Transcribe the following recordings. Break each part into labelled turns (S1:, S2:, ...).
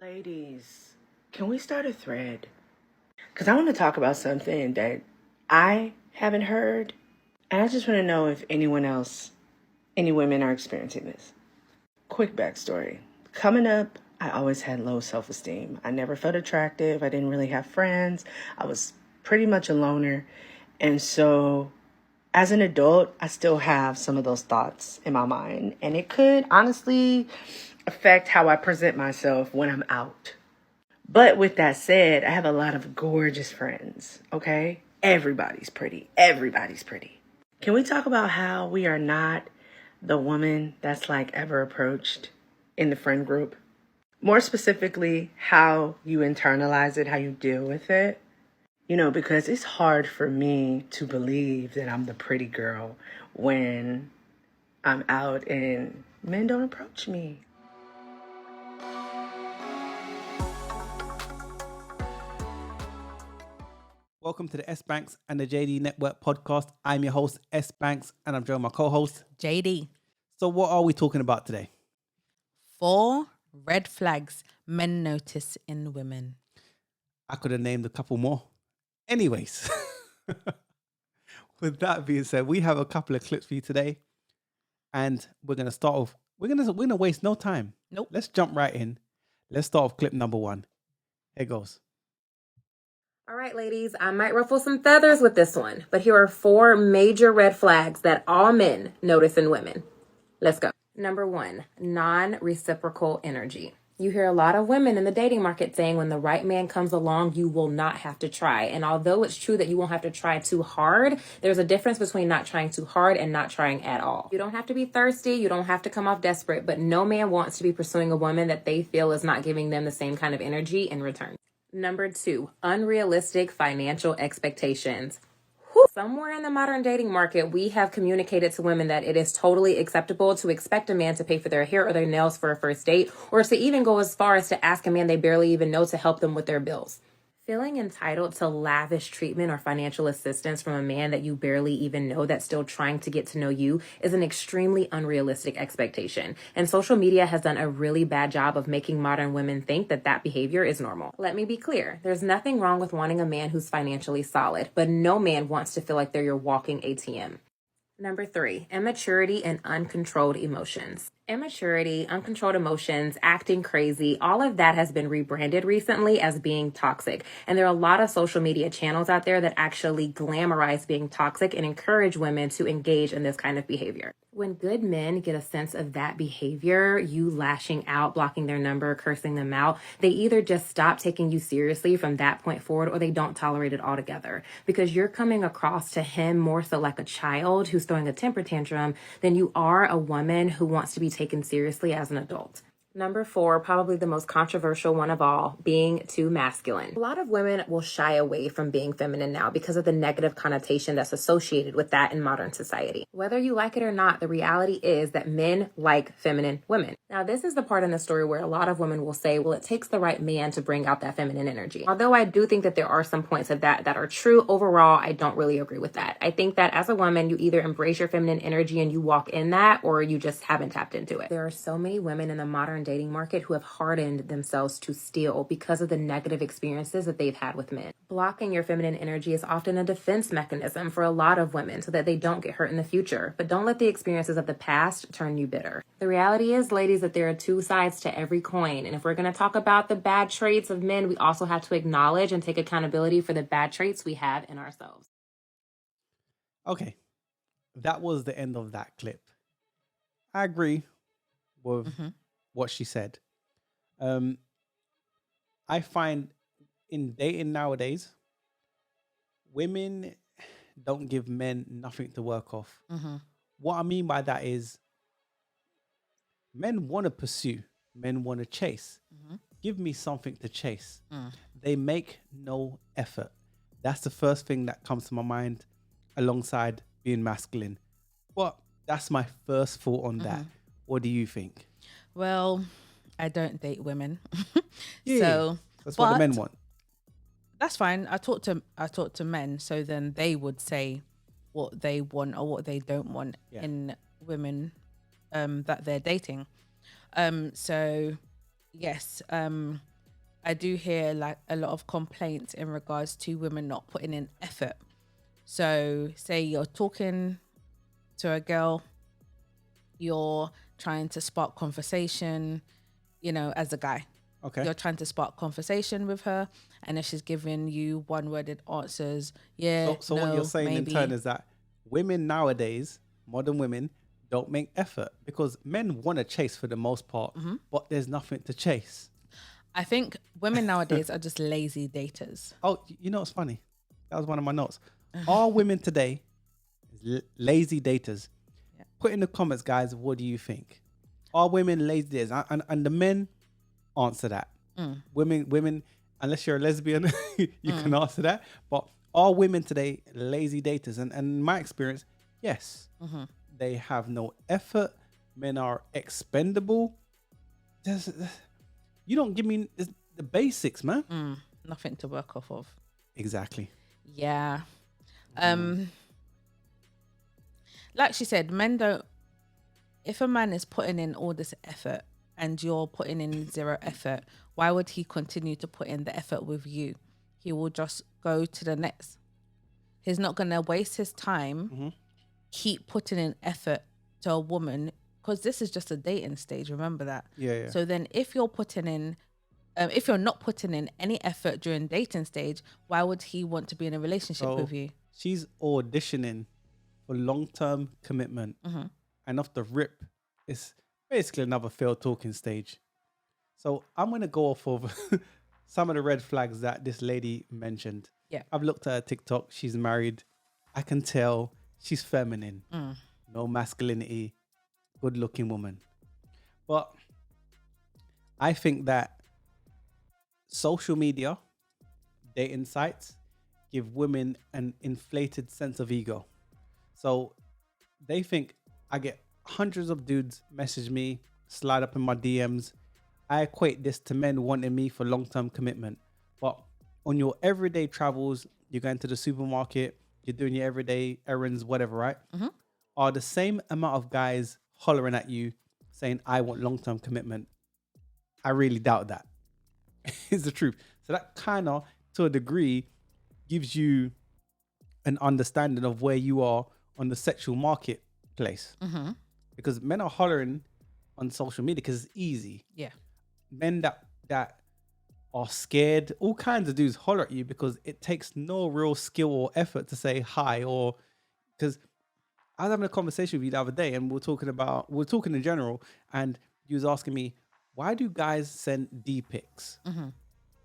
S1: Ladies, can we start a thread? Because I want to talk about something that I haven't heard, and I just want to know if anyone else, any women are experiencing this. Quick backstory. Coming up, I always had low self esteem. I never felt attractive. I didn't really have friends. I was pretty much a loner. And so, as an adult, I still have some of those thoughts in my mind, and it could honestly affect how I present myself when I'm out. But with that said, I have a lot of gorgeous friends, okay? Everybody's pretty. Everybody's pretty. Can we talk about how we are not the woman that's like ever approached in the friend group? More specifically, how you internalize it, how you deal with it. Because it's hard for me to believe that I'm the pretty girl when I'm out and men don't approach me.
S2: Welcome to the S.Banks and the JD Network podcast. I'm your host, S.Banks, and I'm joined by my co-host,
S3: JD.
S2: So what are we talking about today?
S3: 4 red flags men notice in women.
S2: I could have named a couple more. Anyways, with that being said, we have a couple of clips for you today. And we're going to start off. We're going to waste no time.
S3: Nope.
S2: Let's jump right in. Let's start off clip number 1. Here goes.
S4: All right, ladies, I might ruffle some feathers with this one, but here are 4 major red flags that all men notice in women. Let's go. Number 1, non-reciprocal energy. You hear a lot of women in the dating market saying when the right man comes along, you will not have to try. And although it's true that you won't have to try too hard, there's a difference between not trying too hard and not trying at all. You don't have to be thirsty. You don't have to come off desperate, but no man wants to be pursuing a woman that they feel is not giving them the same kind of energy in return. Number 2, unrealistic financial expectations. Somewhere in the modern dating market, we have communicated to women that it is totally acceptable to expect a man to pay for their hair or their nails for a first date, or to even go as far as to ask a man they barely even know to help them with their bills. Feeling entitled to lavish treatment or financial assistance from a man that you barely even know that's still trying to get to know you is an extremely unrealistic expectation. And social media has done a really bad job of making modern women think that that behavior is normal. Let me be clear. There's nothing wrong with wanting a man who's financially solid, but no man wants to feel like they're your walking ATM. Number 3, immaturity and uncontrolled emotions. Immaturity, uncontrolled emotions, acting crazy, all of that has been rebranded recently as being toxic. And there are a lot of social media channels out there that actually glamorize being toxic and encourage women to engage in this kind of behavior. When good men get a sense of that behavior, you lashing out, blocking their number, cursing them out, they either just stop taking you seriously from that point forward or they don't tolerate it altogether because you're coming across to him more so like a child who's throwing a temper tantrum than you are a woman who wants to be taken seriously as an adult. Number 4, probably the most controversial one of all, being too masculine. A lot of women will shy away from being feminine now because of the negative connotation that's associated with that in modern society. Whether you like it or not, the reality is that men like feminine women. Now, this is the part in the story where a lot of women will say, well, it takes the right man to bring out that feminine energy. Although I do think that there are some points of that are true, overall, I don't really agree with that. I think that as a woman, you either embrace your feminine energy and you walk in that, or you just haven't tapped into it. There are so many women in the modern dating market who have hardened themselves to steal because of the negative experiences that they've had with men. Blocking your feminine energy is often a defense mechanism for a lot of women so that they don't get hurt in the future. But don't let the experiences of the past turn you bitter. The reality is, ladies, that there are 2 sides to every coin. And if we're going to talk about the bad traits of men, we also have to acknowledge and take accountability for the bad traits we have in ourselves.
S2: Okay. That was the end of that clip. I agree with what she said. I find in dating nowadays, women don't give men nothing to work off. What I mean by that is men want to pursue, men want to chase. Give me something to chase. They make no effort. That's the first thing that comes to my mind alongside being masculine. But that's my first thought on that. What do you think?
S3: Well, I don't date women.
S2: Yeah,
S3: so
S2: that's what the men want.
S3: That's fine. I talk to men, so then they would say what they want or what they don't want in women that they're dating. So yes, I do hear like a lot of complaints in regards to women not putting in effort. So say you're talking to a girl, you're trying to spark conversation, as a guy.
S2: Okay.
S3: You're trying to spark conversation with her, and if she's giving you one-worded answers, yeah,
S2: So
S3: no,
S2: what you're saying
S3: maybe.
S2: in turn is that women nowadays, modern women, don't make effort because men want to chase for the most part, but there's nothing to chase.
S3: I think women nowadays are just lazy daters.
S2: Oh, you know what's funny? That was one of my notes. Are women today lazy daters?
S3: Yeah.
S2: Put in the comments, guys, what do you think? Are women lazy daters? And the men answer that. Women, unless you're a lesbian, you can answer that. But are women today lazy daters? And in my experience, yes. They have no effort. Men are expendable. You don't give me the basics, man.
S3: Nothing to work off of.
S2: Exactly.
S3: Yeah. Like she said, men don't. If a man is putting in all this effort and you're putting in zero effort, why would he continue to put in the effort with you? He will just go to the next. He's not going to waste his time, keep putting in effort to a woman, because this is just a dating stage. Remember that.
S2: Yeah.
S3: So then if you're putting in, if you're not putting in any effort during dating stage, why would he want to be in a relationship with you?
S2: She's auditioning for long-term commitment. And off the rip, it's basically another failed talking stage. So I'm going to go off of some of the red flags that this lady mentioned.
S3: Yeah.
S2: I've looked at her TikTok. She's married. I can tell she's feminine. No masculinity. Good looking woman. But I think that social media, dating sites, give women an inflated sense of ego. So they think I get hundreds of dudes message me, slide up in my DMs. I equate this to men wanting me for long-term commitment. But on your everyday travels, you're going to the supermarket, you're doing your everyday errands, whatever, right? Are the same amount of guys hollering at you saying, I want long-term commitment? I really doubt that. Is the truth. So that kind of, to a degree, gives you an understanding of where you are on the sexual marketplace. Because men are hollering on social media because it's easy.
S3: Yeah.
S2: Men that are scared, all kinds of dudes holler at you because it takes no real skill or effort to say hi. Or because I was having a conversation with you the other day and we were talking in general, and you was asking me, why do guys send D pics?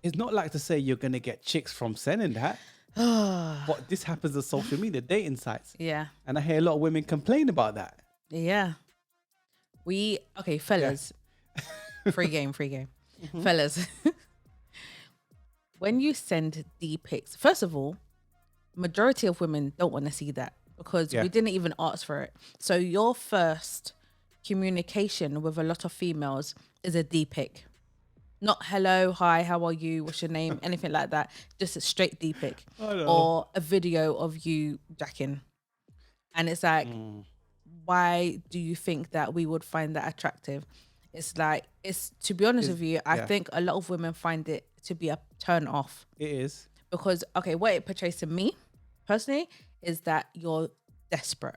S2: It's not like to say you're going to get chicks from sending that. But this happens on social media, dating sites.
S3: Yeah.
S2: And I hear a lot of women complain about that.
S3: Yeah. Fellas. Free game. Fellas. When you send D pics, first of all, majority of women don't want to see that because we didn't even ask for it. So your first communication with a lot of females is a D pic. Not hello, hi, how are you, what's your name, anything like that. Just a straight D pic. Or a video of you jacking. And it's like, why do you think that we would find that attractive? It's like, to be honest with you, I think a lot of women find it to be a turn off.
S2: It is.
S3: Because, what it portrays to me, personally, is that you're desperate.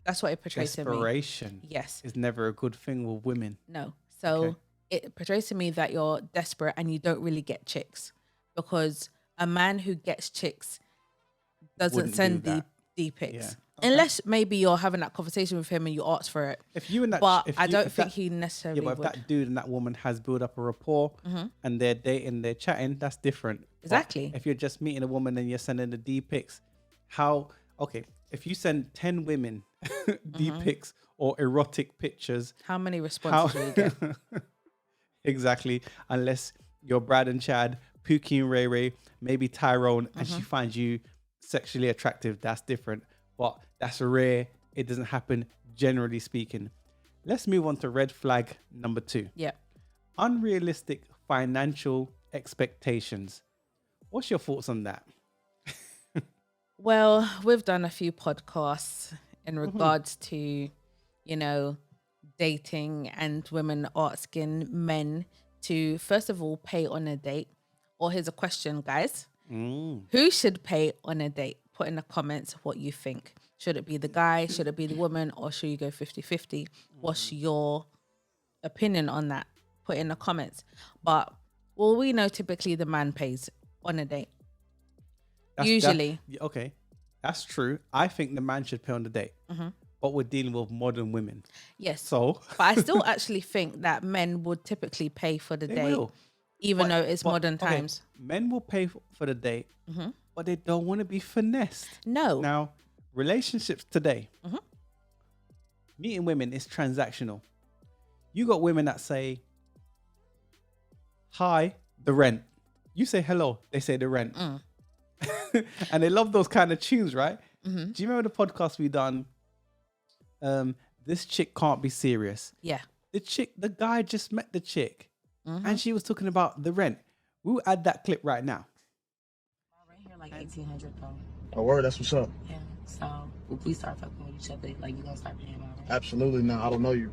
S3: That's what it portrays to me.
S2: Desperation.
S3: Yes.
S2: Is never a good thing with women.
S3: No. So it portrays to me that you're desperate and you don't really get chicks. Because a man who gets chicks doesn't send D pics.
S2: Yeah.
S3: Unless maybe you're having that conversation with him and you ask for it. I don't think he necessarily would.
S2: If that dude and that woman has built up a rapport and they're dating, they're chatting, that's different.
S3: Exactly.
S2: But if you're just meeting a woman and you're sending the D pics, if you send 10 women D pics or erotic pictures,
S3: how many responses do you get?
S2: Exactly. Unless you're Brad and Chad, Pookie and Ray Ray, maybe Tyrone, and she finds you sexually attractive, that's different. But that's rare. It doesn't happen, generally speaking. Let's move on to red flag number 2.
S3: Yeah.
S2: Unrealistic financial expectations. What's your thoughts on that?
S3: Well, we've done a few podcasts in regards to, dating and women asking men to, first of all, pay on a date? Or here's a question, guys. Who should pay on a date? Put in the comments what you think. Should it be the guy? Should it be the woman? Or should you go 50-50? What's your opinion on that? Put in the comments. But, well, we know typically the man pays on a date. Usually.
S2: Okay, that's true. I think the man should pay on the date. But we're dealing with modern women.
S3: Yes.
S2: So,
S3: but I still actually think that men would typically pay for the date, even though it's modern times.
S2: Men will pay for the date, but they don't want to be finessed.
S3: No.
S2: Now, relationships today, meeting women is transactional. You got women that say, hi, the rent. You say hello, they say the rent. And they love those kind of tunes, right? Do you remember the podcast we done? This chick can't be serious.
S3: Yeah.
S2: The guy just met the chick and she was talking about the rent. We'll add that clip right now.
S5: Right here, like 1,800 though.
S6: Oh, word, that's what's up.
S5: Yeah. So if we start fucking with each other, like you gonna start paying my rent.
S6: Absolutely not. I don't know you.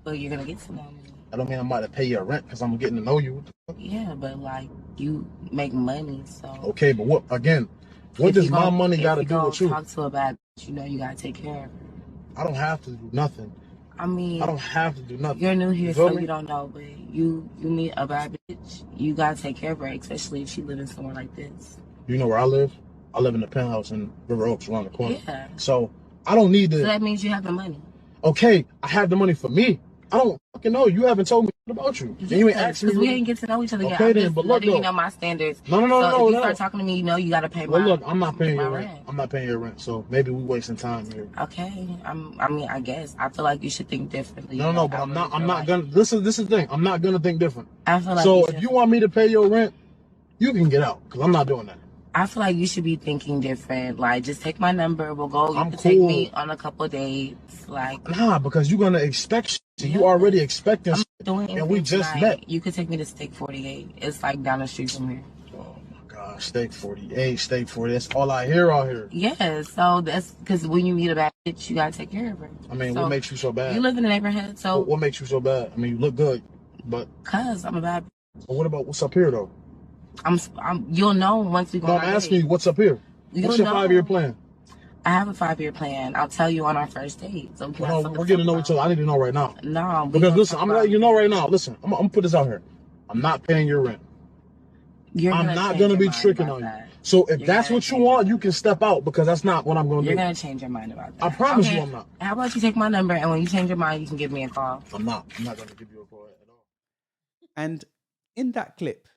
S5: But you're gonna get to know me.
S6: I don't mean I'm about to pay your rent because I'm getting to know you.
S5: Yeah, but like you make money, so.
S6: Okay, but what again? What does my money got to do with you?
S5: Talk to a bad bitch, you know you gotta take care of her.
S6: I don't have to do nothing.
S5: I mean,
S6: I don't have to do nothing.
S5: You're new here,
S6: you
S5: so
S6: me?
S5: You don't know. But you meet a bad bitch, you gotta take care of her, especially if she living somewhere like this.
S6: You know where I live? I live in the penthouse in River Oaks, around the corner.
S5: Yeah.
S6: So I don't need to.
S5: So that means you have the money.
S6: Okay, I have the money for me. I don't fucking know. You haven't told me about you.
S5: Yeah,
S6: you ain't asked me.
S5: Because we ain't get to know each other yet.
S6: Okay,
S5: I'm
S6: then,
S5: just
S6: but look,
S5: letting you know my standards.
S6: No.
S5: So if you start talking to me, you know you gotta pay my.
S6: Well, look, I'm not paying
S5: my
S6: your rent. I'm not paying your rent. So maybe we wasting time here.
S5: Okay. I mean, I guess I feel like you should think differently.
S6: No, but I'm not gonna. This is the thing. I'm not gonna think different.
S5: I feel like.
S6: So if you want me to pay your rent, you can get out because I'm not doing that.
S5: I feel like you should be thinking different. Like, just take my number. We'll go. You can
S6: cool.
S5: take me on a couple of dates. Like,
S6: nah, because you're gonna expect shit. You already expecting shit,
S5: doing
S6: and we just
S5: like,
S6: met.
S5: You could take me to Steak 48. It's like down the street from here.
S6: Oh my gosh, Steak 48, Steak 40. That's all I hear out here.
S5: Yeah, so that's because when you meet a bad bitch, you gotta take care of her.
S6: I mean,
S5: so
S6: what makes you so bad?
S5: You live in the neighborhood, so
S6: what makes you so bad? I mean, you look good, but
S5: cause I'm a bad bitch.
S6: But what about what's up here though?
S5: You'll know once we go.
S6: No, I'm asking you, what's up here? What's your 5-year plan?
S5: I have a 5-year plan. I'll tell you on our first date. So
S6: we're getting to know each other. I need to know right now.
S5: No,
S6: because listen, I'm letting you know right now. Listen, I'm gonna put this out here. I'm not paying your rent. I'm not gonna be tricking on you. So if that's what you want, you can step out because that's not what I'm gonna do.
S5: You're gonna change your mind about that.
S6: I promise you, I'm not.
S5: How about you take my number and when you change your mind, you can give me a call.
S6: I'm not gonna give you a call at all.
S2: And in that clip,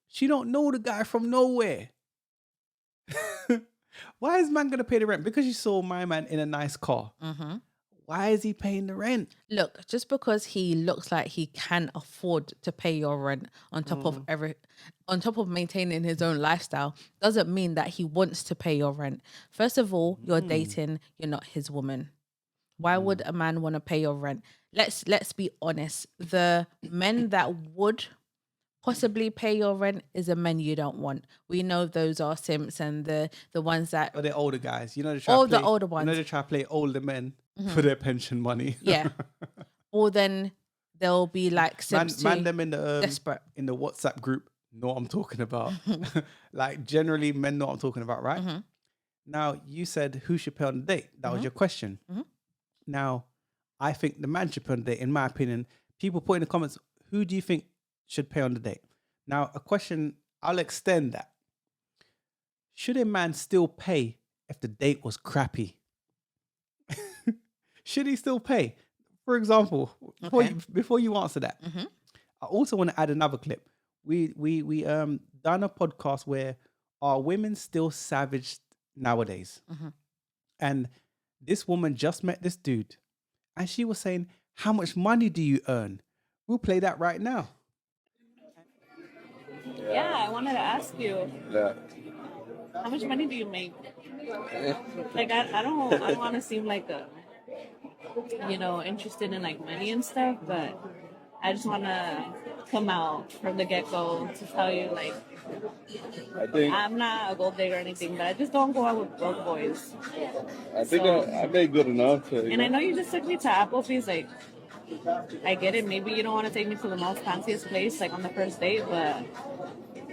S2: she don't know the guy from nowhere. Why is man gonna pay the rent? Because you saw my man in a nice car. Why is he paying the rent?
S3: Look, just because he looks like he can afford to pay your rent on top of maintaining his own lifestyle, doesn't mean that he wants to pay your rent. First of all, you're dating, you're not his woman. Why would a man want to pay your rent? Let's be honest. The men that would possibly pay your rent is the men you don't want. We know those are simps and the ones that
S2: are the older guys. You know,
S3: the older ones.
S2: You know, they try to play older men for their pension money.
S3: Yeah. Or then they'll be like simps
S2: man them in the
S3: desperate
S2: in the WhatsApp group. Know what I'm talking about. Like generally, men know what I'm talking about, right? Now you said who should pay on the date. That was your question. Now, I think the man should pay on the date. In my opinion, people put in the comments, who do you think should pay on the date? Now, a question, I'll extend that. Should a man still pay if the date was crappy? Should he still pay? For example, before you answer that, I also want to add another clip. We done a podcast where are women still savage nowadays? And this woman just met this dude and she was saying, how much money do you earn? We'll play that right now.
S7: Yeah, I wanted to ask you.
S8: Yeah.
S7: How much money do you make? Like I don't want to seem like interested in like money and stuff, but I just want to come out from the get-go to tell you like I'm not a gold digger or anything, but I just don't go out with broke boys.
S8: I think I made good enough.
S7: And I know you just took me to Applebee's like I get it. Maybe you don't want to take me to the most fanciest place, like on the first date, but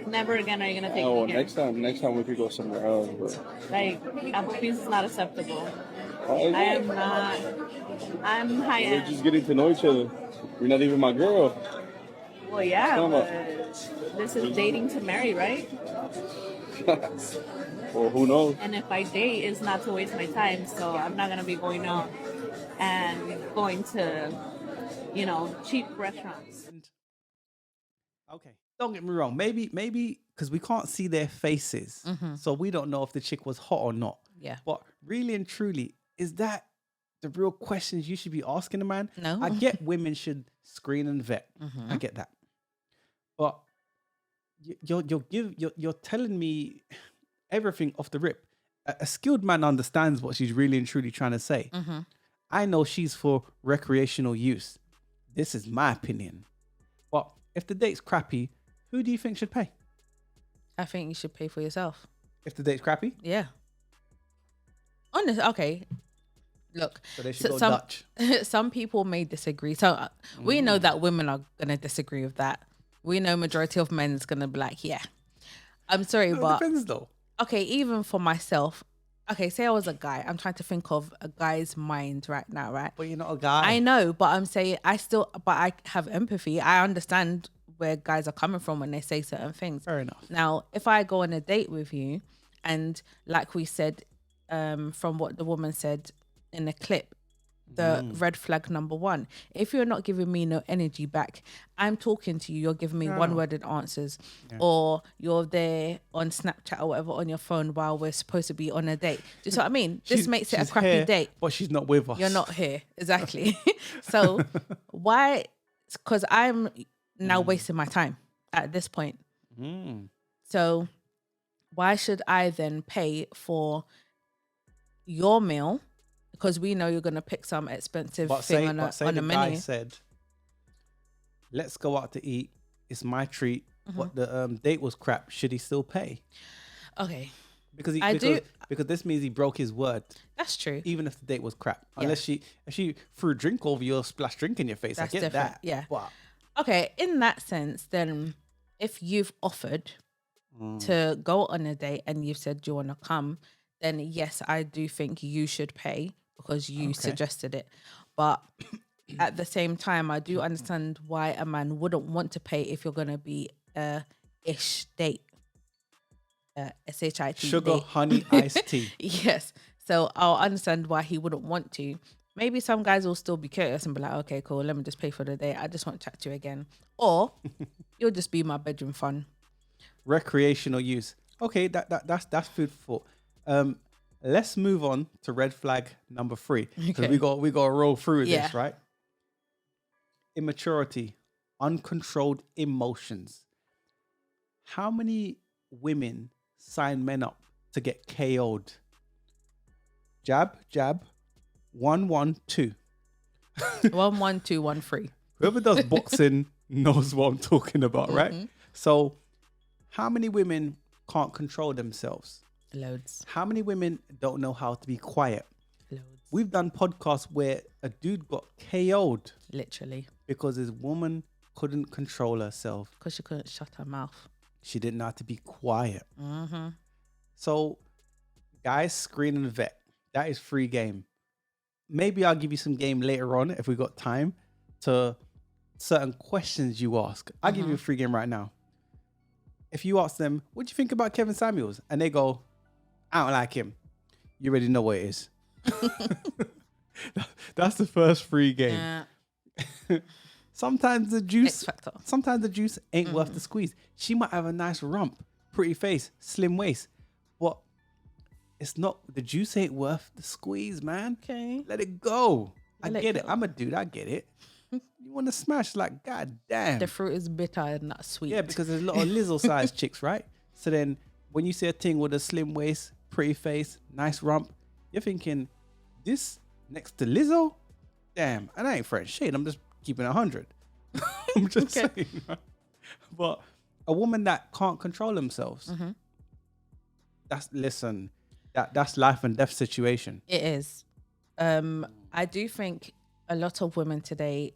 S7: never again are you gonna take me again.
S8: Next time we could go somewhere else. But
S7: Like, Applebee's is not acceptable.
S8: oh,
S7: I am not. I'm high
S8: we're
S7: end.
S8: just getting to know each other. You're not even my girl.
S7: Well, yeah,
S8: Come
S7: but
S8: on.
S7: this is dating to marry, right?
S8: Well, who knows?
S7: And if I date, it's not to waste my time. So I'm not gonna be going out and going to, cheap restaurants.
S2: Okay, don't get me wrong. Maybe because we can't see their faces, so we don't know if the chick was hot or not.
S3: Yeah.
S2: But really and truly, is that the real questions you should be asking a man?
S3: No.
S2: I get women should screen and vet. I get that, but you're telling me everything off the rip. A skilled man understands what she's really and truly trying to say. I know she's for recreational use. This is my opinion. But if the date's crappy, who do you think should pay?
S3: I think you should pay for yourself.
S2: If the date's crappy?
S3: Yeah. Honest. Okay. Look.
S2: So they should go Dutch.
S3: Some people may disagree. So we know that women are going to disagree with that. We know majority of men is going to be like, yeah. I'm sorry, but...
S2: It depends though.
S3: Okay, even for myself. Okay, say I was a guy. I'm trying to think of a guy's mind right now, right?
S2: But you're not a guy.
S3: I know, but I'm saying but I have empathy. I understand where guys are coming from when they say certain things.
S2: Fair enough.
S3: Now, if I go on a date with you, and like we said, from what the woman said in the clip, the red flag number one, if you're not giving me no energy back, I'm talking to you, you're giving me one-worded answers, or you're there on Snapchat or whatever on your phone while we're supposed to be on a date. Do you see what I mean? This makes it a crappy
S2: here,
S3: date.
S2: But she's not with us.
S3: You're not here. Exactly. So why? Because I'm now wasting my time at this point. So why should I then pay for your meal? Because we know you're going to pick some expensive thing on the menu.
S2: Guy said, let's go out to eat. It's my treat. But the date was crap. Should he still pay?
S3: Okay.
S2: Because this means he broke his word.
S3: That's true.
S2: Even if the date was crap. Yeah. Unless if she threw a drink over your splash drink in your face.
S3: That's
S2: I get
S3: different.
S2: that.
S3: Yeah.
S2: But,
S3: okay. In that sense, then if you've offered to go on a date and you've said you want to come, then yes, I do think you should pay because you suggested it. But at the same time, I do understand why a man wouldn't want to pay if you're going to be a ish date. SHIT
S2: sugar,
S3: date.
S2: honey, iced tea.
S3: Yes. So I'll understand why he wouldn't want to. Maybe some guys will still be curious and be like, okay, cool, let me just pay for the date. I just want to chat to you again. Or you'll just be my bedroom fun.
S2: Recreational use. Okay, that's food for thought. Let's move on to red flag number 3. Because we got to roll through this, right? Immaturity, uncontrolled emotions. How many women sign men up to get KO'd? Jab, jab, 1, 1, 2.
S3: 1, 1, 2, 1, 3.
S2: Whoever does boxing knows what I'm talking about, right? So, how many women can't control themselves?
S3: Loads.
S2: How many women don't know how to be quiet?
S3: Loads.
S2: We've done podcasts where a dude got KO'd.
S3: Literally.
S2: Because his woman couldn't control herself.
S3: Because she couldn't shut her mouth.
S2: She didn't know how to be quiet. So, guys, screen and vet. That is free game. Maybe I'll give you some game later on if we got time to certain questions you ask. I'll give you a free game right now. If you ask them, what do you think about Kevin Samuels? And they go, I don't like him. You already know what it is. That's the first free game. Sometimes the juice ain't worth the squeeze. She might have a nice rump, pretty face, slim waist, but it's not, the juice ain't worth the squeeze, man.
S3: Okay.
S2: Let it go. I get it. I'm a dude. I get it. You want to smash, like, god damn.
S3: The fruit is bitter and not sweet.
S2: Yeah, because there's a lot of Lizzo-sized chicks, right? So then when you see a thing with a slim waist, pretty face, nice rump, you're thinking, this next to Lizzo? Damn. And I ain't French shade. I'm just keeping 100. I'm just saying. Right? But a woman that can't control themselves, that's life and death situation.
S3: It is. I do think a lot of women today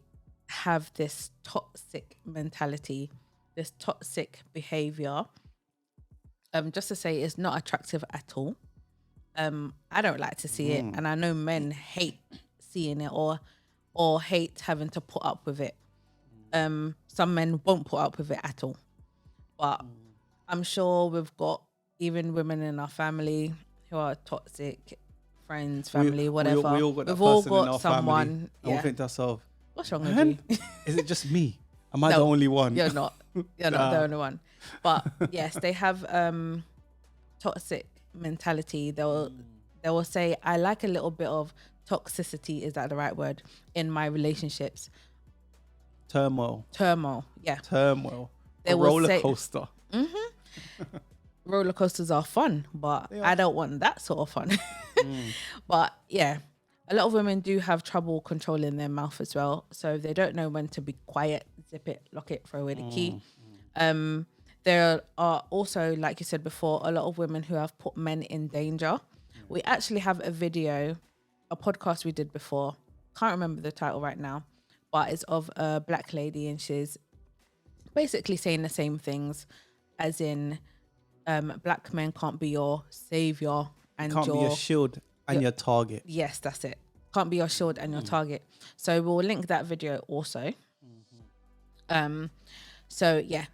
S3: have this toxic mentality, this toxic behavior. Just to say, it's not attractive at all. I don't like to see it, and I know men hate seeing it or hate having to put up with it. Some men won't put up with it at all, but I'm sure we've got even women in our family who are toxic, friends, family, whatever.
S2: We all got that
S3: We've all
S2: person in
S3: got
S2: our
S3: someone.
S2: family. And we think to ourselves,
S3: What's wrong with
S2: man,
S3: you?
S2: is it just me? Am I
S3: No,
S2: the only one?
S3: You're not. You're not the only one. But yes, they have toxic mentality. They will say, I like a little bit of toxicity, is that the right word, in my relationships.
S2: Turmoil.
S3: Yeah.
S2: Turmoil.
S3: They
S2: A
S3: will
S2: roller
S3: say-
S2: coaster.
S3: Roller coasters are fun, but I don't want that sort of fun. But yeah, a lot of women do have trouble controlling their mouth as well. So they don't know when to be quiet, zip it, lock it, throw away the key. There are also, like you said before, a lot of women who have put men in danger. We actually have a video, a podcast we did before. Can't remember the title right now, but it's of a black lady, and she's basically saying the same things, as in black men can't be your savior and
S2: Can't be your shield and your target.
S3: Yes, that's it. Can't be your shield and your target. So we'll link that video also. So yeah,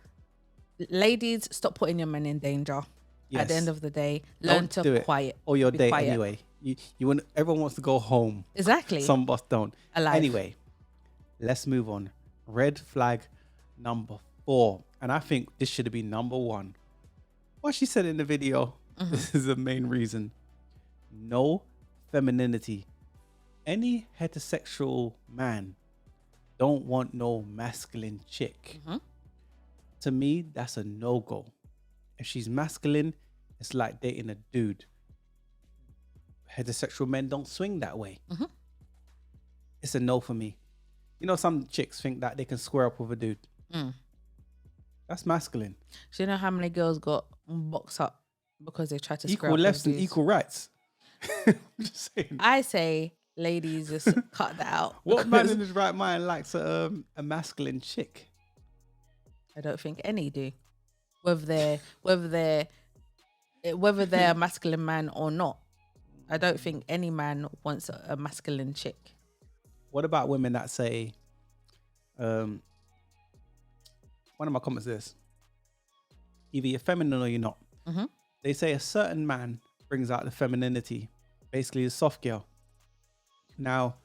S3: ladies, stop putting your men in danger.
S2: Yes.
S3: At the end of the day, learn
S2: Don't do
S3: to
S2: it.
S3: quiet.
S2: Or your
S3: be
S2: date
S3: quiet.
S2: anyway. You want, everyone wants to go home.
S3: Exactly.
S2: Some of us don't.
S3: Alive.
S2: Anyway, let's move on. Red flag number 4. And I think this should have been number 1. What she said in the video, this is the main reason. No femininity. Any heterosexual man don't want no masculine chick. To me, that's a no-go. If she's masculine, it's like dating a dude. Heterosexual men don't swing that way. It's a no for me. You know, some chicks think that they can square up with a dude. That's masculine.
S3: Do you know how many girls got boxed up because they tried to square
S2: Equal
S3: up
S2: lefts
S3: with
S2: and
S3: dudes?
S2: equal rights. I'm just saying.
S3: I say, ladies, just cut that out.
S2: What man
S3: because
S2: in his right mind likes a masculine chick?
S3: I don't think any do. Whether they're a masculine man or not. I don't think any man wants a masculine chick.
S2: What about women that say, one of my comments is, either you're feminine or you're not. They say a certain man brings out the femininity, basically a soft girl. Now,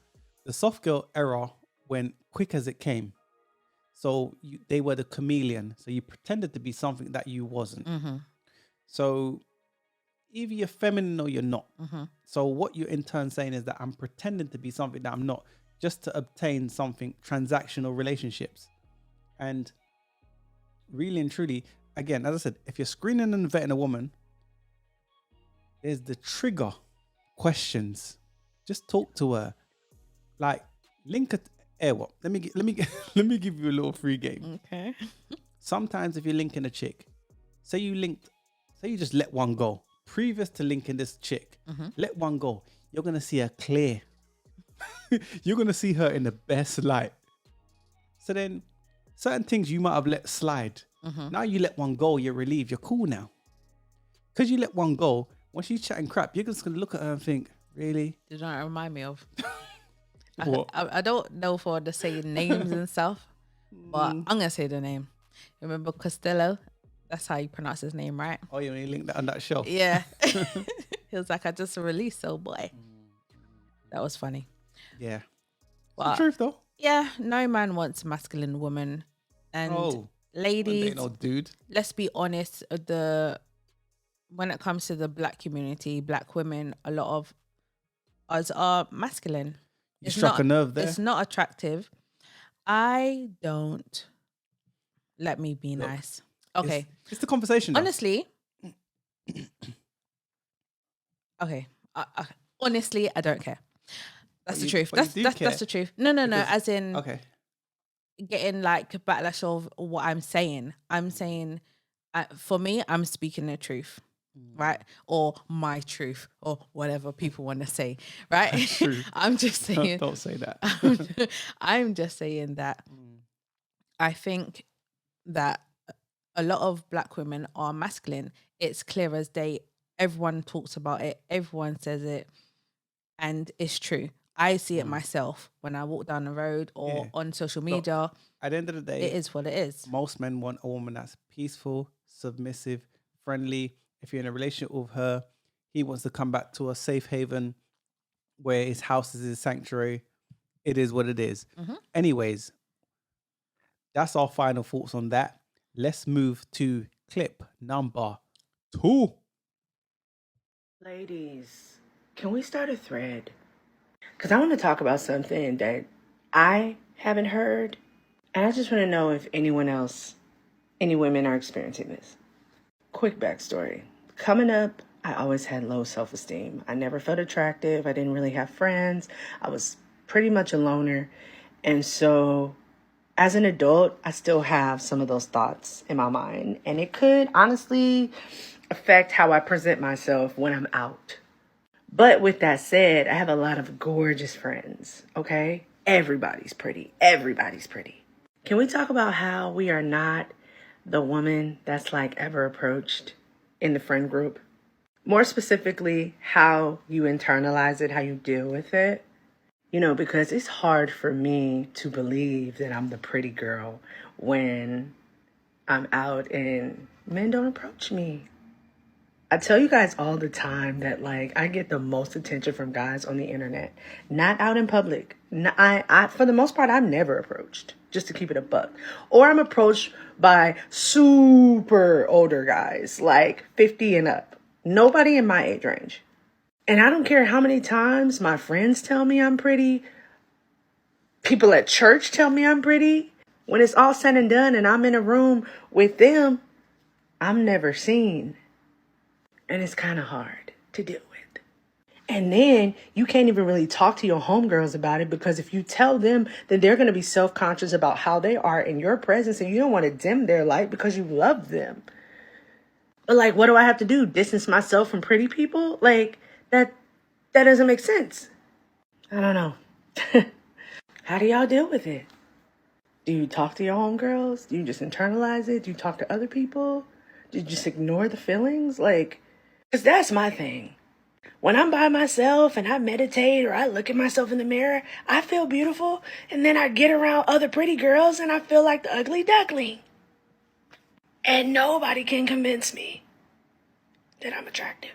S2: the soft girl era went quick as it came. So they were the chameleon. So you pretended to be something that you wasn't. So either you're feminine or you're not. So what you're in turn saying is that I'm pretending to be something that I'm not, just to obtain something, transactional relationships. And really and truly, again, as I said, if you're screening and vetting a woman, there's the trigger questions. Just talk to her. Like, link it. What? Let me give you a little free game.
S3: Okay.
S2: Sometimes if you're linking a chick, say you just let one go. Previous to linking this chick, let one go. You're gonna see her clear. You're gonna see her in the best light. So then, certain things you might have let slide. Now you let one go, you're relieved, you're cool now. Because you let one go, when she's chatting crap, you're just gonna look at her and think, really?
S3: Did that remind me of?
S2: What?
S3: I don't know for the saying names and stuff, but I'm gonna say the name. Remember Costello? That's how you pronounce his name, right?
S2: Oh, you only linked that on that show.
S3: Yeah. He was like, I just released, so boy. That was funny.
S2: Yeah.
S3: But
S2: It's the truth though.
S3: yeah, no man wants a masculine woman. And ladies,
S2: No dude.
S3: let's be honest, when it comes to the black community, black women, a lot of us are masculine.
S2: You struck a nerve there.
S3: It's not attractive. I don't. Let me be
S2: Look,
S3: nice. Okay.
S2: It's the conversation. Though.
S3: Honestly. Okay. Honestly, I don't care. That's the truth. That's the truth. No. As in,
S2: Okay.
S3: getting like backlash of what I'm saying. I'm saying, for me, I'm speaking the truth. right? Or my truth, or whatever people want to say, right?
S2: True.
S3: I'm just saying.
S2: Don't say that.
S3: I'm just saying that I think that a lot of black women are masculine. It's clear as day. Everyone talks about it. Everyone says it. And it's true. I see it myself when I walk down the road or on social media.
S2: At the end of the day,
S3: it is what it is.
S2: Most men want a woman that's peaceful, submissive, friendly. If you're in a relationship with her, he wants to come back to a safe haven where his house is his sanctuary. It is what it is. Anyways, that's our final thoughts on that. Let's move to clip number 2.
S1: Ladies, can we start a thread? Because I want to talk about something that I haven't heard. And I just want to know if anyone else, any women are experiencing this. Quick backstory. Coming up, I always had low self-esteem. I never felt attractive. I didn't really have friends. I was pretty much a loner. And so as an adult, I still have some of those thoughts in my mind. And it could honestly affect how I present myself when I'm out. But with that said, I have a lot of gorgeous friends, okay? Everybody's pretty. Everybody's pretty. Can we talk about how we are not the woman that's like ever approached in the friend group? More specifically, how you internalize it, how you deal with it. You know, because it's hard for me to believe that I'm the pretty girl when I'm out and men don't approach me. I tell you guys all the time that, like, I get the most attention from guys on the internet, not out in public. I for the most part, I'm never approached, just to keep it a buck. Or I'm approached by super older guys, like 50 and up. Nobody in my age range. And I don't care how many times my friends tell me I'm pretty. People at church tell me I'm pretty. When it's all said and done and I'm in a room with them, I'm never seen. And it's kind of hard to deal with. And then you can't even really talk to your homegirls about it, because if you tell them, then they're going to be self-conscious about how they are in your presence, and you don't want to dim their light because you love them. But like, what do I have to do? Distance myself from pretty people? Like, that doesn't make sense. I don't know. How do y'all deal with it? Do you talk to your homegirls? Do you just internalize it? Do you talk to other people? Do you just ignore the feelings? Like, because that's my thing. When I'm by myself and I meditate or I look at myself in the mirror, I feel beautiful. And then I get around other pretty girls and I feel like the ugly duckling. And nobody can convince me that I'm attractive.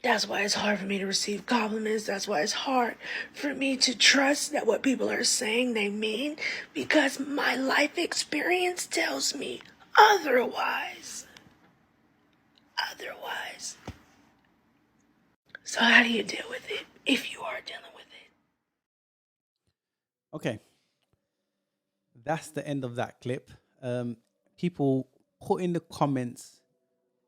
S1: That's why it's hard for me to receive compliments. That's why it's hard for me to trust that what people are saying they mean, because my life experience tells me otherwise. So how do you deal with it if you are dealing with it?
S2: Okay. That's the end of that clip. People put in the comments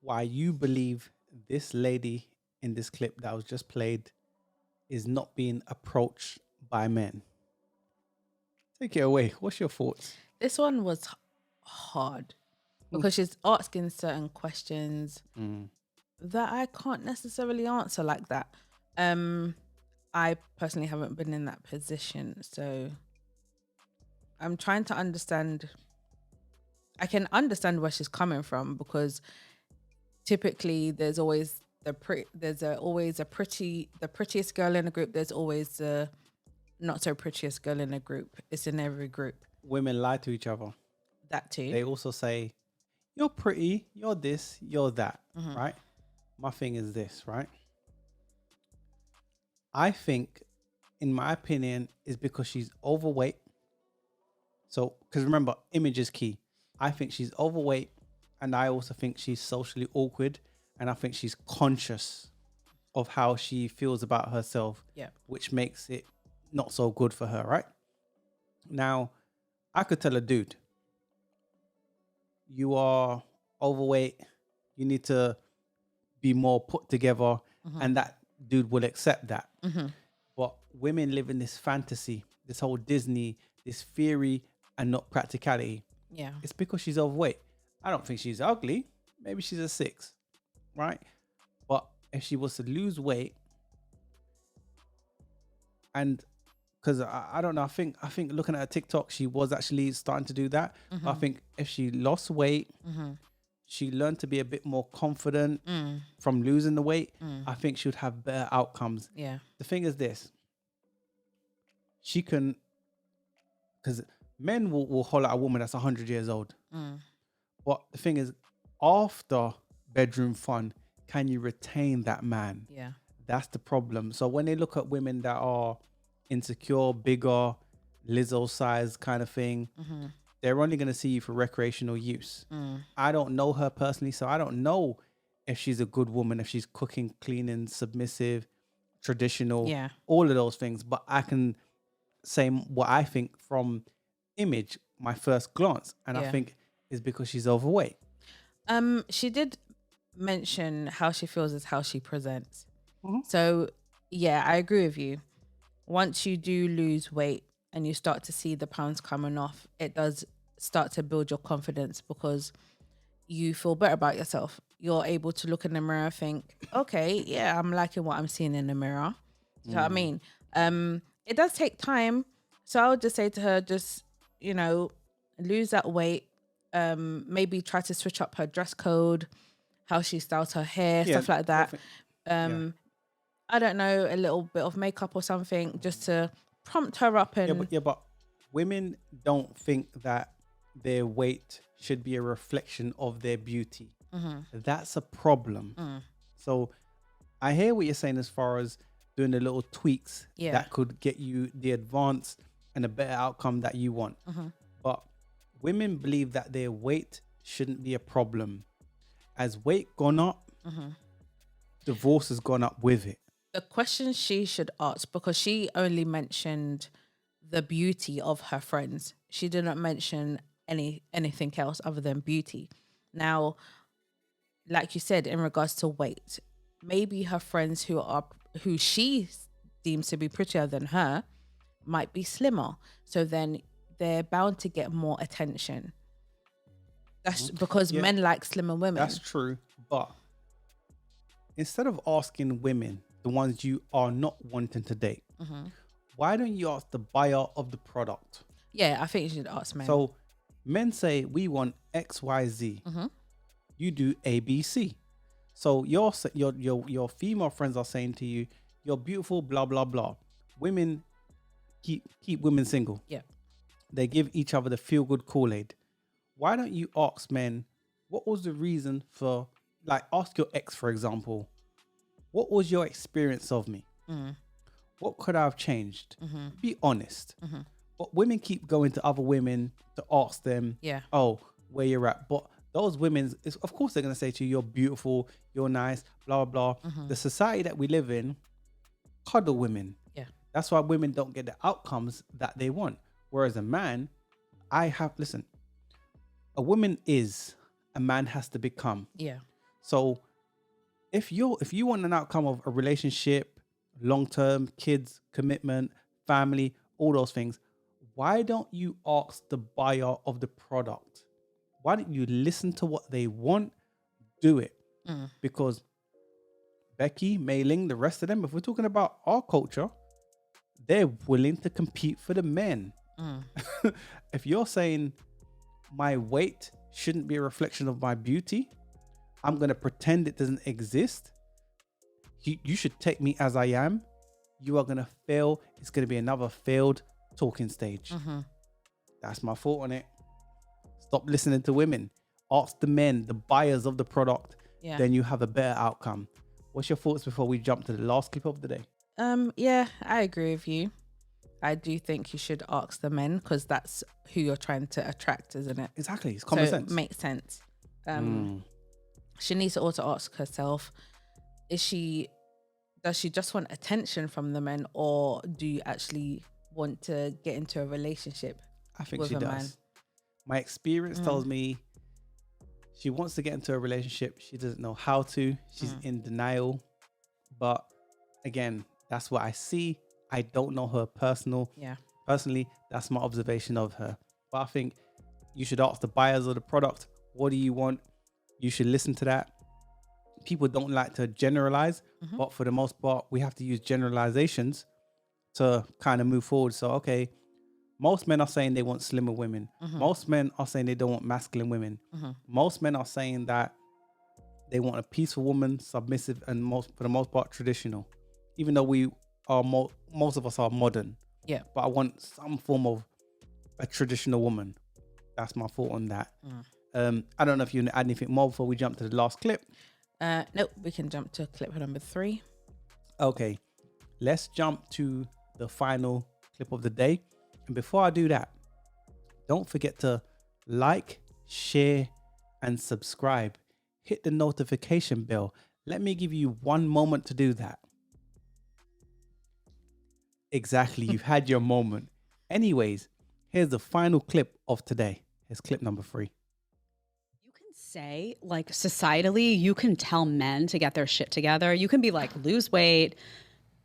S2: why you believe this lady in this clip that was just played is not being approached by men. Take it away. What's your thoughts?
S3: This one was hard because she's asking certain questions that I can't necessarily answer like that. I personally haven't been in that position, so I'm trying to understand. I can understand where she's coming from, because typically there's always the prettiest girl in a group. There's always the not so prettiest girl in a group. It's in every group.
S2: Women lie to each other.
S3: That too.
S2: They also say, you're pretty, you're this, you're that, right? My thing is this, right? I think, in my opinion, is because she's overweight. So, because remember, image is key. I think she's overweight, and I also think she's socially awkward, and I think she's conscious of how she feels about herself, which makes it not so good for her, right? Now, I could tell a dude, you are overweight, you need to be more put together, and that dude will accept that. But women live in this fantasy, this whole Disney, this theory and not practicality.
S3: Yeah.
S2: It's because she's overweight. I don't think she's ugly. maybe she's a 6, right? But if she was to lose weight, and because I don't know, I think looking at her TikTok, she was actually starting to do that. I think if she lost weight, she learned to be a bit more confident from losing the weight. I think she would have better outcomes.
S3: Yeah.
S2: The thing is this: she can, because men will holler at a woman that's 100 years old. But the thing is, after bedroom fun, can you retain that man?
S3: Yeah.
S2: That's the problem. So when they look at women that are insecure, bigger, Lizzo size kind of thing, they're only going to see you for recreational use. I don't know her personally, so I don't know if she's a good woman, if she's cooking, cleaning, submissive, traditional, all of those things. But I can say what I think from image, my first glance, and I think is because she's overweight.
S3: She did mention how she feels is how she presents. So yeah, I agree with you. Once you do lose weight and you start to see the pounds coming off, it does start to build your confidence because you feel better about yourself. You're able to look in the mirror and think, okay, yeah, I'm liking what I'm seeing in the mirror. Do you know what I mean? It does take time. So I would just say to her, just, you know, lose that weight. Maybe try to switch up her dress code, how she styles her hair, stuff like that. I don't know, a little bit of makeup or something just to prompt her up. And
S2: but women don't think that their weight should be a reflection of their beauty. That's a problem. So I hear what you're saying as far as doing the little tweaks that could get you the advance and a better outcome that you want. But women believe that their weight shouldn't be a problem. As weight gone up, divorce has gone up with it.
S3: The question she should ask, because she only mentioned the beauty of her friends. She did not mention anything else other than beauty. Now, like you said, in regards to weight, maybe her friends who she deems to be prettier than her might be slimmer. So then they're bound to get more attention. That's because men like slimmer women.
S2: That's true. But instead of asking women, the ones you are not wanting to date, why don't you ask the buyer of the product?
S3: Yeah, I think you should ask men.
S2: So men say, we want X, Y, Z. You do A, B, C. So your female friends are saying to you, you're beautiful, blah, blah, blah. Women keep women single.
S3: Yeah.
S2: They give each other the feel-good Kool-Aid. Why don't you ask men, what was the reason for, like, ask your ex, for example, what was your experience of me? What could I have changed? Be honest. But women keep going to other women to ask them, oh, where you're at. But those women, of course, they're going to say to you, you're beautiful, you're nice, blah, blah, blah. The society that we live in, cuddle women.
S3: Yeah.
S2: That's why women don't get the outcomes that they want. Whereas a man, listen, a woman is, a man has to become.
S3: Yeah.
S2: So if you want an outcome of a relationship, long-term, kids, commitment, family, all those things, why don't you ask the buyer of the product? Why don't you listen to what they want? Do it. Because Becky, Mei Ling, the rest of them, if we're talking about our culture, they're willing to compete for the men. If you're saying my weight shouldn't be a reflection of my beauty, I'm going to pretend it doesn't exist. You should take me as I am. You are going to fail. It's going to be another failed talking stage. That's my thought on it. Stop listening to women. Ask the men, the buyers of the product. Then you have a better outcome. What's your thoughts before we jump to the last clip of the day?
S3: Yeah, I agree with you. I do think you should ask the men because that's who you're trying to attract, isn't it?
S2: Exactly. It's common sense.
S3: It makes sense. She needs to also ask herself, does she just want attention from the men, or do you actually want to get into a relationship?
S2: I think
S3: with
S2: she
S3: a
S2: does.
S3: man?
S2: My experience tells me she wants to get into a relationship. She doesn't know how to. She's in denial. But again, that's what I see. I don't know her personally. That's my observation of her. But I think you should ask the buyers of the product, what do you want? you should listen to that. People don't like to generalize, but for the most part, we have to use generalizations to kind of move forward. So, okay, most men are saying they want slimmer women. Most men are saying they don't want masculine women. Most men are saying that they want a peaceful woman, submissive, and for the most part, traditional. Even though we are most of us are modern.
S3: Yeah.
S2: But I want some form of a traditional woman. That's my thought on that. I don't know if you want to add anything more before we jump to the last clip.
S3: Nope, we can jump to clip number 3.
S2: Okay, let's jump to the final clip of the day. And before I do that, don't forget to like, share, and subscribe. Hit the notification bell. Let me give you one moment to do that. Exactly, you've had your moment. Anyways, here's the final clip of today. Here's clip number 3.
S9: You can say, like, societally, you can tell men to get their shit together. You can be like, lose weight,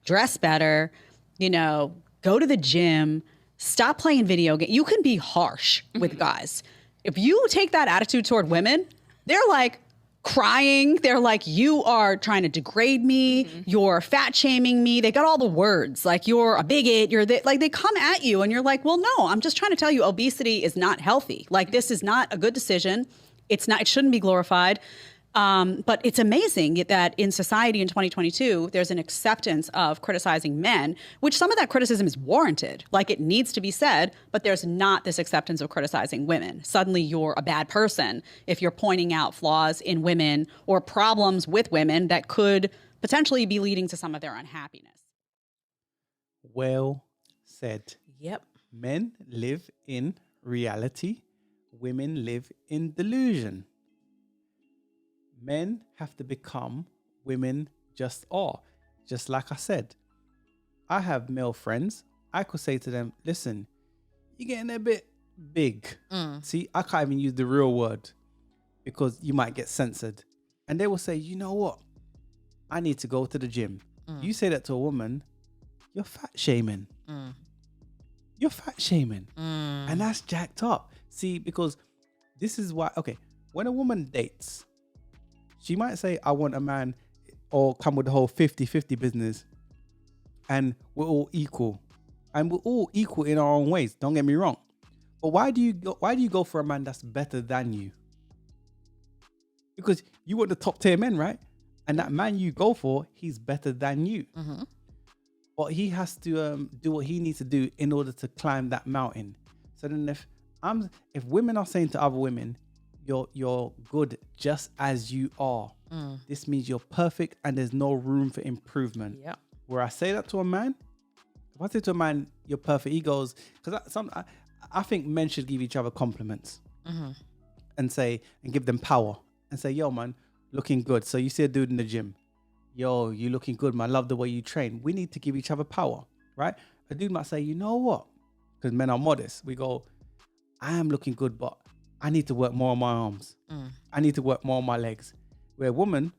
S9: dress better, you know, go to the gym, stop playing video games. You can be harsh with guys. If you take that attitude toward women, they're like crying. They're like, you are trying to degrade me. You're fat shaming me. They got all the words like you're a bigot. Like they come at you and you're like, well, no, I'm just trying to tell you obesity is not healthy. Like this is not a good decision. It's not, it shouldn't be glorified. But it's amazing that in society in 2022, there's an acceptance of criticizing men, which some of that criticism is warranted. Like it needs to be said, but there's not this acceptance of criticizing women. Suddenly you're a bad person if you're pointing out flaws in women or problems with women that could potentially be leading to some of their unhappiness.
S2: Well said.
S3: Yep.
S2: Men live in reality. Women live in delusion. Men have to become women just are. Just like I said, I have male friends. I could say to them, listen, you're getting a bit big. See, I can't even use the real word because you might get censored. And they will say, you know what? I need to go to the gym. You say that to a woman, you're fat shaming. You're fat shaming. And that's jacked up. See, because this is why, okay, when a woman dates, she might say, I want a man, or come with the whole 50-50 business, and we're all equal. And we're all equal in our own ways, don't get me wrong. But why do you go for a man that's better than you? Because you want the top tier men, right? And that man you go for, he's better than you. But he has to do what he needs to do in order to climb that mountain. So then if women are saying to other women, you're good just as you are. This means you're perfect and there's no room for improvement.
S3: Yep.
S2: Where I say that to a man, if I say to a man, you're perfect, he goes, because I think men should give each other compliments and give them power and say, yo, man, looking good. So you see a dude in the gym, yo, you looking good, man. Love the way you train. We need to give each other power, right? A dude might say, you know what? Because men are modest. We go, I am looking good, but I need to work more on my arms. I need to work more on my legs. Where a woman,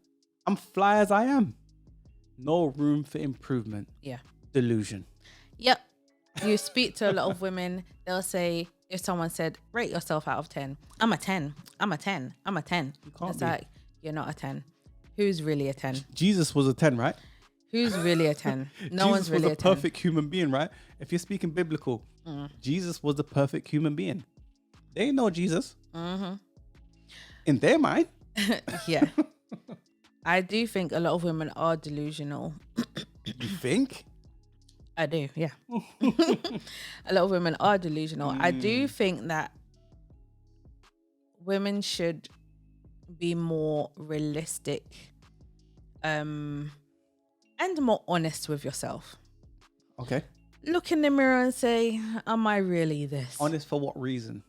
S2: I'm fly as I am. No room for improvement.
S3: Yeah.
S2: Delusion.
S3: Yep. You speak to a lot of women, they'll say, if someone said, rate yourself out of 10, I'm a 10. I'm a 10. I'm a 10. It's like, you're not a 10. Who's really a 10?
S2: Jesus was a 10, right?
S3: Who's really a 10? No
S2: Jesus
S3: one's really
S2: was
S3: a
S2: a
S3: 10.
S2: perfect human being, right? If you're speaking biblical, Jesus was the perfect human being. They ain't know Jesus. In their mind.
S3: Yeah. I do think a lot of women are delusional.
S2: You think?
S3: I do, yeah. A lot of women are delusional. I do think that women should be more realistic and more honest with yourself.
S2: Okay.
S3: Look in the mirror and say, am I really this?
S2: Honest for what reason?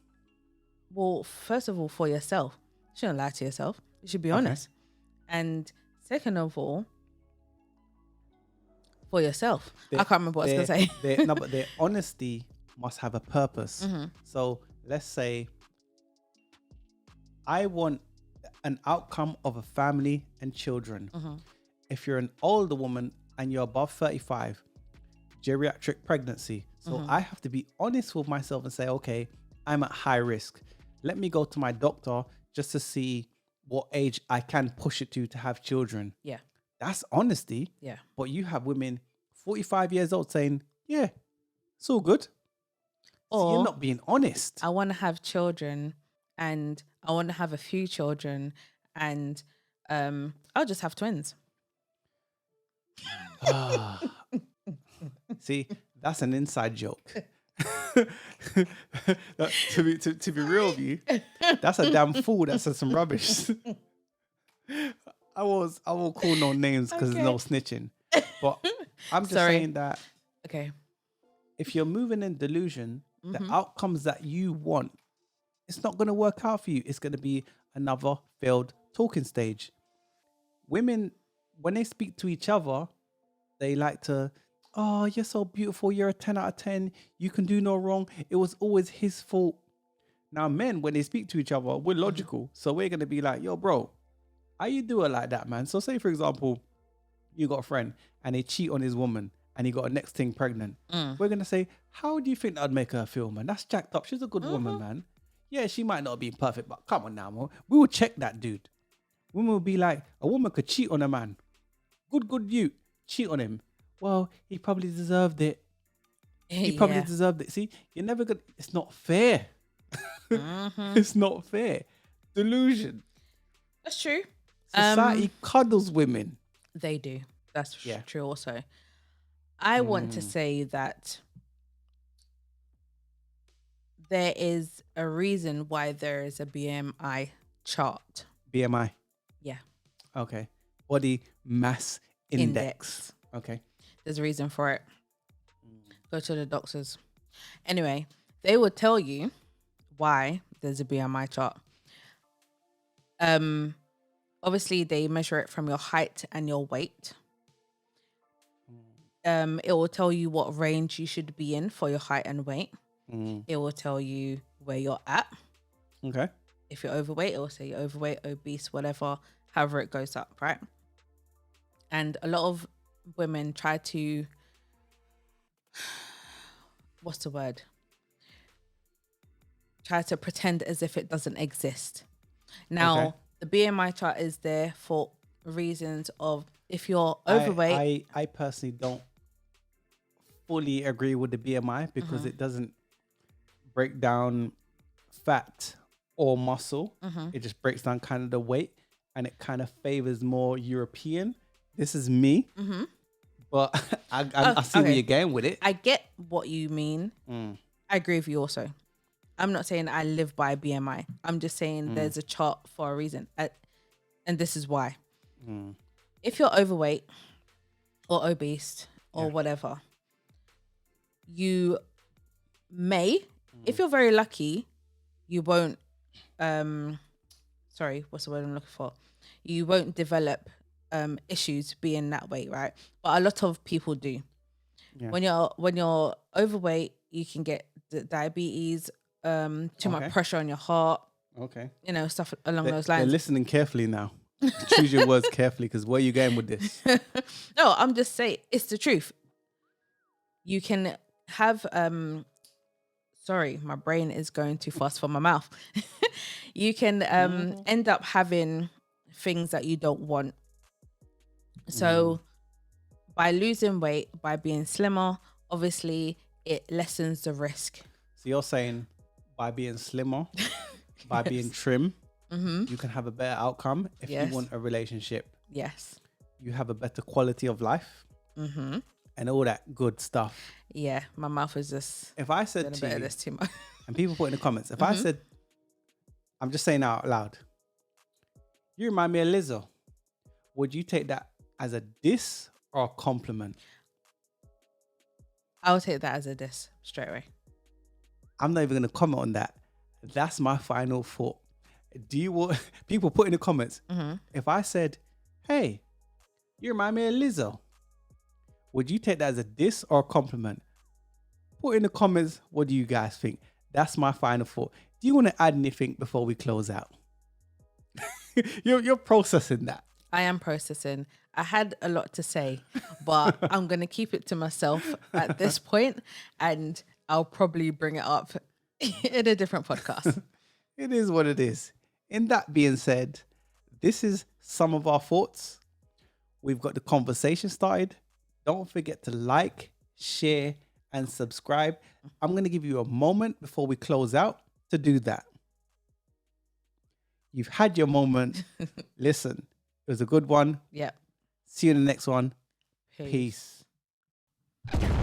S3: Well, first of all, for yourself. You shouldn't lie to yourself. You should be honest. And second of all, for yourself. I can't remember what I was going to say.
S2: No, but their honesty must have a purpose. So let's say I want an outcome of a family and children. If you're an older woman and you're above 35, geriatric pregnancy. So I have to be honest with myself and say, okay, I'm at high risk. Let me go to my doctor just to see what age I can push it to have children.
S3: Yeah.
S2: That's honesty.
S3: Yeah.
S2: But you have women 45 years old saying, yeah, it's all good. So you're
S3: Or
S2: not being honest.
S3: I want to have children and I want to have a few children and I'll just have twins.
S2: See, that's an inside joke. to be real with you, that's a damn fool that said some rubbish. I won't call no names because there's no snitching. But I'm just saying that
S3: Okay.
S2: if you're moving in delusion, the
S3: Mm-hmm.
S2: outcomes that you want, it's not going to work out for you. It's going to be another failed talking stage. Women, when they speak to each other, they like to, oh, you're so beautiful. You're a 10 out of 10. You can do no wrong. It was always his fault. Now, men, when they speak to each other, we're logical. So we're going to be like, yo, bro, how you do it like that, man? So say, for example, you got a friend and they cheat on his woman and he got a next thing pregnant. We're going to say, how do you think that'd make her feel, man? That's jacked up. She's a good woman, man. Yeah, she might not be perfect, but come on now, man. We will check that dude. Women will be like, a woman could cheat on a man. Good you. Cheat on him. Well, he probably deserved it. He probably deserved it. See, you're never good. It's not fair. It's not fair. Delusion.
S3: That's true.
S2: Society cuddles women.
S3: They do. That's true also. I want to say that there is a reason why there is a BMI chart.
S2: BMI.
S3: Yeah.
S2: Okay. Body mass index. Okay.
S3: There's a reason for it. Go to the doctors. Anyway, they will tell you why there's a BMI chart. Obviously they measure it from your height and your weight. It will tell you what range you should be in for your height and weight. It will tell you where you're at.
S2: Okay.
S3: If you're overweight, it will say you're overweight, obese, whatever, however it goes up, right? And a lot of women try to, what's the word? Try to pretend as if it doesn't exist. Now, the BMI chart is there for reasons of if you're overweight.
S2: I personally don't fully agree with the BMI because it doesn't break down fat or muscle. It just breaks down kind of the weight and it kind of favors more European. This is me, but I see where you're going with it.
S3: I get what you mean. I agree with you also. I'm not saying I live by BMI. I'm just saying there's a chart for a reason. And this is why. If you're overweight or obese or whatever, you may, if you're very lucky, you won't, sorry, what's the word I'm looking for? You won't develop issues being that way, right? But a lot of people do. Yeah. When you're overweight, you can get diabetes, too much pressure on your heart.
S2: Okay.
S3: You know, stuff along those lines.
S2: They're listening carefully now. Choose your words carefully because where are you going with this?
S3: No, I'm just saying it's the truth. You can have sorry, my brain is going too fast for my mouth. You can end up having things that you don't want. So by losing weight, by being slimmer, obviously it lessens the risk.
S2: So you're saying by being slimmer, by being trim, you can have a better outcome if you want a relationship.
S3: Yes.
S2: You have a better quality of life and all that good stuff.
S3: Yeah, my mouth is just...
S2: If I said to you,
S3: this too much.
S2: and people put in the comments, if I said, I'm just saying out loud, you remind me of Lizzo, would you take that as a diss or a compliment?
S3: I'll take that as a diss straight away.
S2: I'm not even going to comment on that. That's my final thought. Do you want people put in the comments? If I said, hey, you remind me of Lizzo, would you take that as a diss or a compliment? Put in the comments, what do you guys think? That's my final thought. Do you want to add anything before we close out? You're processing that.
S3: I am processing. I had a lot to say, but I'm going to keep it to myself at this point, and I'll probably bring it up in a different podcast.
S2: It is what it is. In that being said, this is some of our thoughts. We've got the conversation started. Don't forget to like, share, and subscribe. I'm going to give you a moment before we close out to do that. You've had your moment. Listen, it was a good one.
S3: Yep.
S2: See you in the next one.
S3: Peace.
S2: Peace.